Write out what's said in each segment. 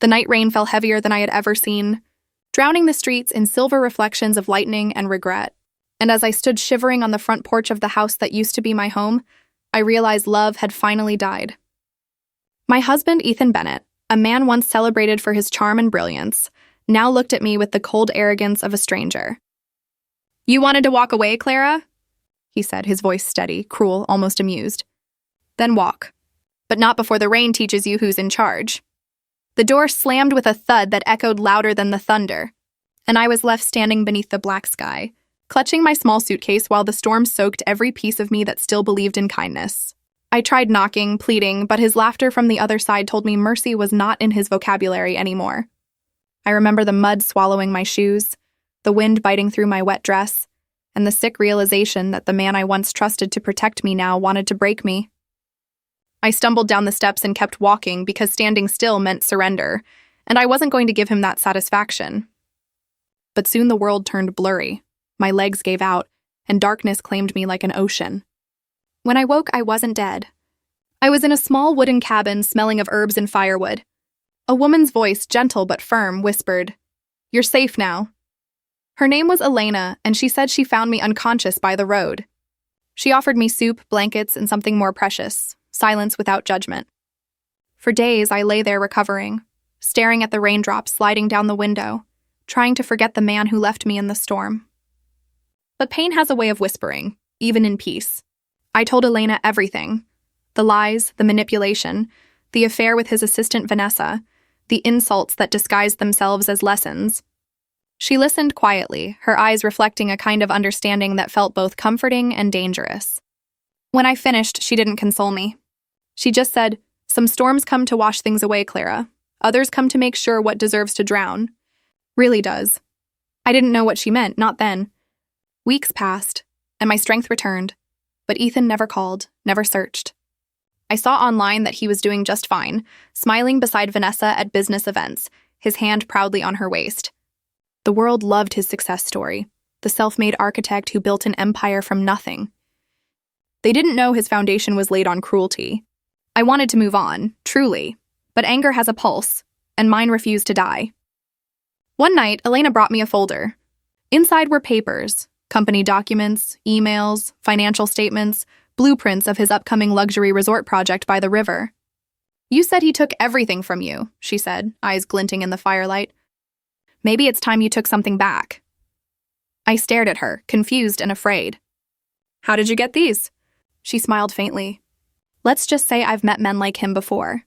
The night rain fell heavier than I had ever seen, drowning the streets in silver reflections of lightning and regret. And as I stood shivering on the front porch of the house that used to be my home, I realized love had finally died. My husband, Ethan Bennett, a man once celebrated for his charm and brilliance, now looked at me with the cold arrogance of a stranger. "You wanted to walk away, Clara?" he said, his voice steady, cruel, almost amused. "Then walk. But not before the rain teaches you who's in charge." The door slammed with a thud that echoed louder than the thunder, and I was left standing beneath the black sky, clutching my small suitcase while the storm soaked every piece of me that still believed in kindness. I tried knocking, pleading, but his laughter from the other side told me mercy was not in his vocabulary anymore. I remember the mud swallowing my shoes, the wind biting through my wet dress, and the sick realization that the man I once trusted to protect me now wanted to break me. I stumbled down the steps and kept walking because standing still meant surrender, and I wasn't going to give him that satisfaction. But soon the world turned blurry. My legs gave out, and darkness claimed me like an ocean. When I woke, I wasn't dead. I was in a small wooden cabin smelling of herbs and firewood. A woman's voice, gentle but firm, whispered, "You're safe now." Her name was Elena, and she said she found me unconscious by the road. She offered me soup, blankets, and something more precious, silence without judgment. For days, I lay there recovering, staring at the raindrops sliding down the window, trying to forget the man who left me in the storm. But pain has a way of whispering, even in peace. I told Elena everything. The lies, the manipulation, the affair with his assistant Vanessa, the insults that disguised themselves as lessons. She listened quietly, her eyes reflecting a kind of understanding that felt both comforting and dangerous. When I finished, she didn't console me. She just said, "Some storms come to wash things away, Clara. Others come to make sure what deserves to drown." Really does. I didn't know what she meant, not then. Weeks passed, and my strength returned. But Ethan never called, never searched. I saw online that he was doing just fine, smiling beside Vanessa at business events, his hand proudly on her waist. The world loved his success story, the self-made architect who built an empire from nothing. They didn't know his foundation was laid on cruelty. I wanted to move on, truly, but anger has a pulse, and mine refused to die. One night, Elena brought me a folder. Inside were papers, company documents, emails, financial statements, blueprints of his upcoming luxury resort project by the river. "You said he took everything from you," she said, eyes glinting in the firelight. "Maybe it's time you took something back." I stared at her, confused and afraid. "How did you get these?" She smiled faintly. "Let's just say I've met men like him before."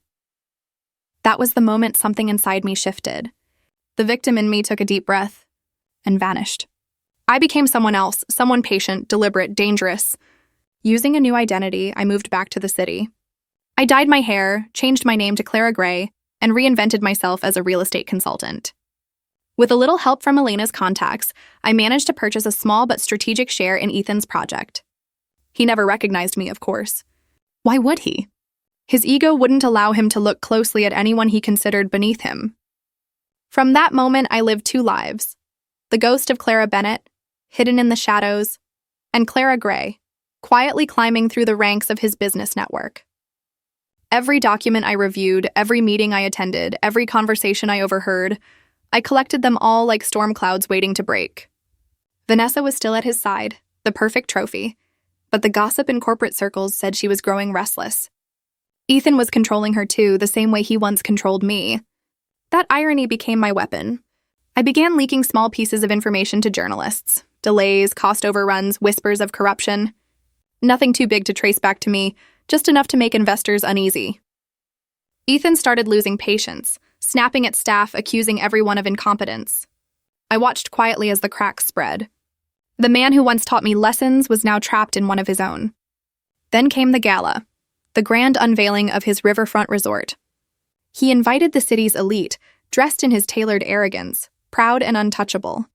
That was the moment something inside me shifted. The victim in me took a deep breath and vanished. I became someone else, someone patient, deliberate, dangerous. Using a new identity, I moved back to the city. I dyed my hair, changed my name to Clara Gray, and reinvented myself as a real estate consultant. With a little help from Elena's contacts, I managed to purchase a small but strategic share in Ethan's project. He never recognized me, of course. Why would he? His ego wouldn't allow him to look closely at anyone he considered beneath him. From that moment, I lived two lives. The ghost of Clara Bennett, hidden in the shadows, and Clara Gray, quietly climbing through the ranks of his business network. Every document I reviewed, every meeting I attended, every conversation I overheard, I collected them all like storm clouds waiting to break. Vanessa was still at his side, the perfect trophy, but the gossip in corporate circles said she was growing restless. Ethan was controlling her too, the same way he once controlled me. That irony became my weapon. I began leaking small pieces of information to journalists. Delays, cost overruns, whispers of corruption. Nothing too big to trace back to me, just enough to make investors uneasy. Ethan started losing patience, snapping at staff, accusing everyone of incompetence. I watched quietly as the cracks spread. The man who once taught me lessons was now trapped in one of his own. Then came the gala, the grand unveiling of his riverfront resort. He invited the city's elite, dressed in his tailored arrogance, proud and untouchable.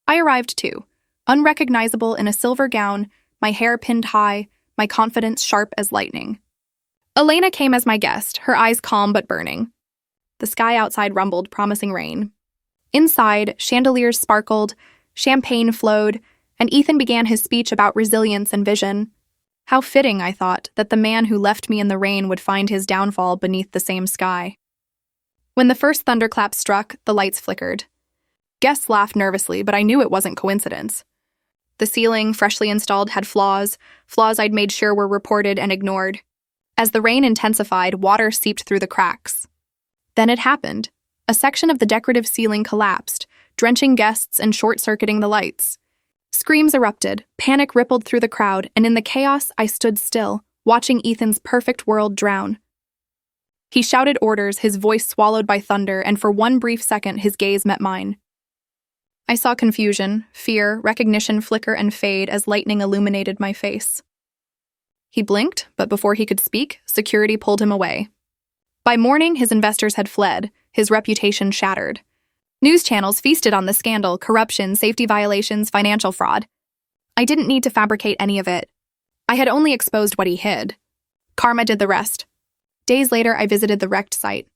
I arrived too, unrecognizable in a silver gown, my hair pinned high, my confidence sharp as lightning. Elena came as my guest, her eyes calm but burning. The sky outside rumbled, promising rain. Inside, chandeliers sparkled, champagne flowed, and Ethan began his speech about resilience and vision. How fitting, I thought, that the man who left me in the rain would find his downfall beneath the same sky. When the first thunderclap struck, the lights flickered. Guests laughed nervously, but I knew it wasn't coincidence. The ceiling, freshly installed, had flaws I'd made sure were reported and ignored. As the rain intensified, water seeped through the cracks. Then it happened. A section of the decorative ceiling collapsed, drenching guests and short-circuiting the lights. Screams erupted, panic rippled through the crowd, and in the chaos, I stood still, watching Ethan's perfect world drown. He shouted orders, his voice swallowed by thunder, and for one brief second, his gaze met mine. I saw confusion, fear, recognition flicker and fade as lightning illuminated my face. He blinked, but before he could speak, security pulled him away. By morning, his investors had fled, his reputation shattered. News channels feasted on the scandal, corruption, safety violations, financial fraud. I didn't need to fabricate any of it. I had only exposed what he hid. Karma did the rest. Days later, I visited the wrecked site.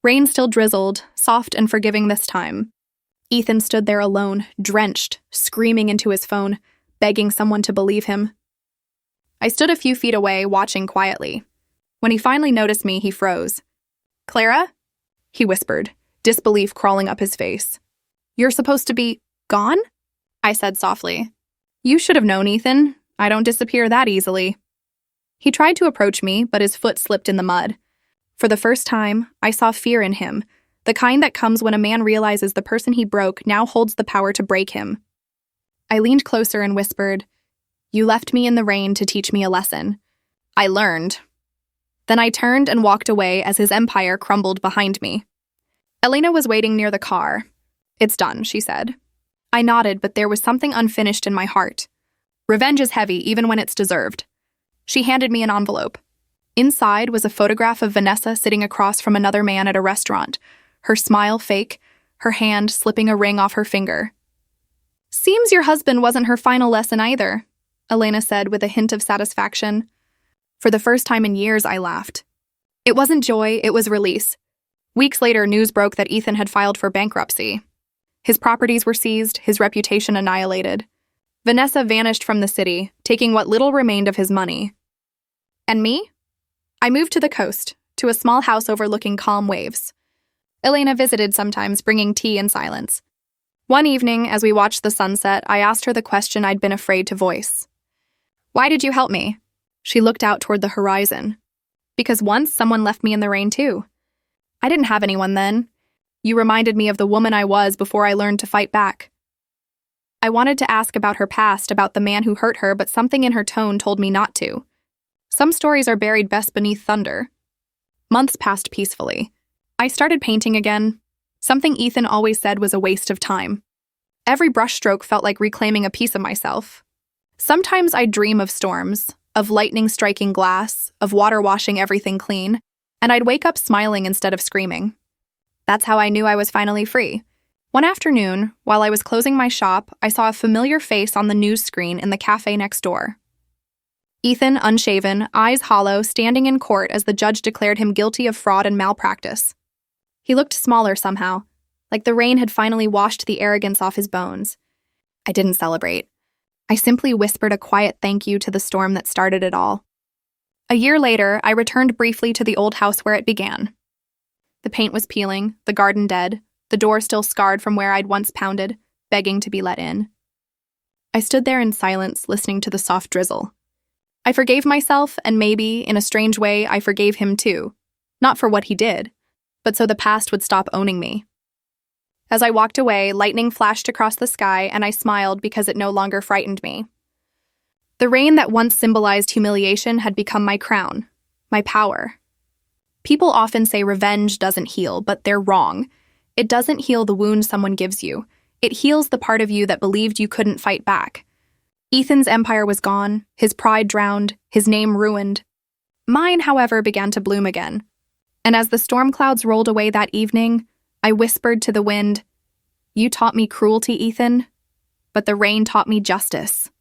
Rain still drizzled, soft and forgiving this time. Ethan stood there alone, drenched, screaming into his phone, begging someone to believe him. I stood a few feet away, watching quietly. When he finally noticed me, he froze. "Clara?" he whispered, disbelief crawling up his face. "You're supposed to be gone?" I said softly. "You should have known, Ethan. I don't disappear that easily." He tried to approach me, but his foot slipped in the mud. For the first time, I saw fear in him, the kind that comes when a man realizes the person he broke now holds the power to break him. I leaned closer and whispered, "You left me in the rain to teach me a lesson. I learned." Then I turned and walked away as his empire crumbled behind me. Elena was waiting near the car. "It's done," she said. I nodded, but there was something unfinished in my heart. Revenge is heavy, even when it's deserved. She handed me an envelope. Inside was a photograph of Vanessa sitting across from another man at a restaurant, her smile fake, her hand slipping a ring off her finger. "Seems your husband wasn't her final lesson either," Elena said with a hint of satisfaction. For the first time in years, I laughed. It wasn't joy, it was release. Weeks later, news broke that Ethan had filed for bankruptcy. His properties were seized, his reputation annihilated. Vanessa vanished from the city, taking what little remained of his money. And me? I moved to the coast, to a small house overlooking calm waves. Elena visited sometimes, bringing tea in silence. One evening, as we watched the sunset, I asked her the question I'd been afraid to voice. "Why did you help me?" She looked out toward the horizon. "Because once someone left me in the rain too. I didn't have anyone then. You reminded me of the woman I was before I learned to fight back." I wanted to ask about her past, about the man who hurt her, but something in her tone told me not to. Some stories are buried best beneath thunder. Months passed peacefully. I started painting again. Something Ethan always said was a waste of time. Every brushstroke felt like reclaiming a piece of myself. Sometimes I'd dream of storms, of lightning striking glass, of water washing everything clean, and I'd wake up smiling instead of screaming. That's how I knew I was finally free. One afternoon, while I was closing my shop, I saw a familiar face on the news screen in the cafe next door. Ethan, unshaven, eyes hollow, standing in court as the judge declared him guilty of fraud and malpractice. He looked smaller somehow, like the rain had finally washed the arrogance off his bones. I didn't celebrate. I simply whispered a quiet thank you to the storm that started it all. A year later, I returned briefly to the old house where it began. The paint was peeling, the garden dead, the door still scarred from where I'd once pounded, begging to be let in. I stood there in silence, listening to the soft drizzle. I forgave myself, and maybe, in a strange way, I forgave him too. Not for what he did, but so the past would stop owning me. As I walked away, lightning flashed across the sky, and I smiled because it no longer frightened me. The rain that once symbolized humiliation had become my crown, my power. People often say revenge doesn't heal, but they're wrong. It doesn't heal the wound someone gives you. It heals the part of you that believed you couldn't fight back. Ethan's empire was gone, his pride drowned, his name ruined. Mine, however, began to bloom again. And as the storm clouds rolled away that evening, I whispered to the wind, "You taught me cruelty, Ethan, but the rain taught me justice."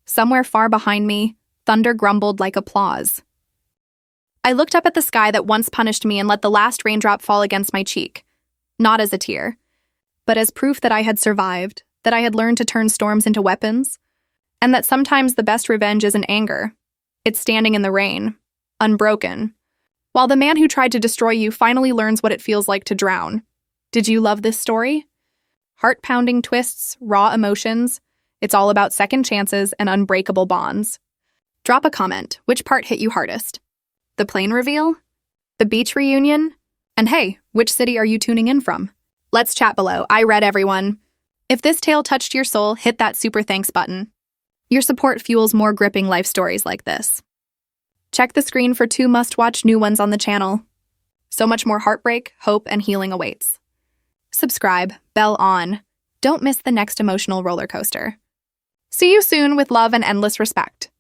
Somewhere far behind me, thunder grumbled like applause. I looked up at the sky that once punished me and let the last raindrop fall against my cheek, not as a tear, but as proof that I had survived, that I had learned to turn storms into weapons, and that sometimes the best revenge isn't anger. It's standing in the rain, unbroken, while the man who tried to destroy you finally learns what it feels like to drown. Did you love this story? Heart-pounding twists, raw emotions. It's all about second chances and unbreakable bonds. Drop a comment. Which part hit you hardest? The plane reveal? The beach reunion? And hey, which city are you tuning in from? Let's chat below. I read everyone. If this tale touched your soul, hit that super thanks button. Your support fuels more gripping life stories like this. Check the screen for 2 must-watch new ones on the channel. So much more heartbreak, hope, and healing awaits. Subscribe, bell on. Don't miss the next emotional roller coaster. See you soon with love and endless respect.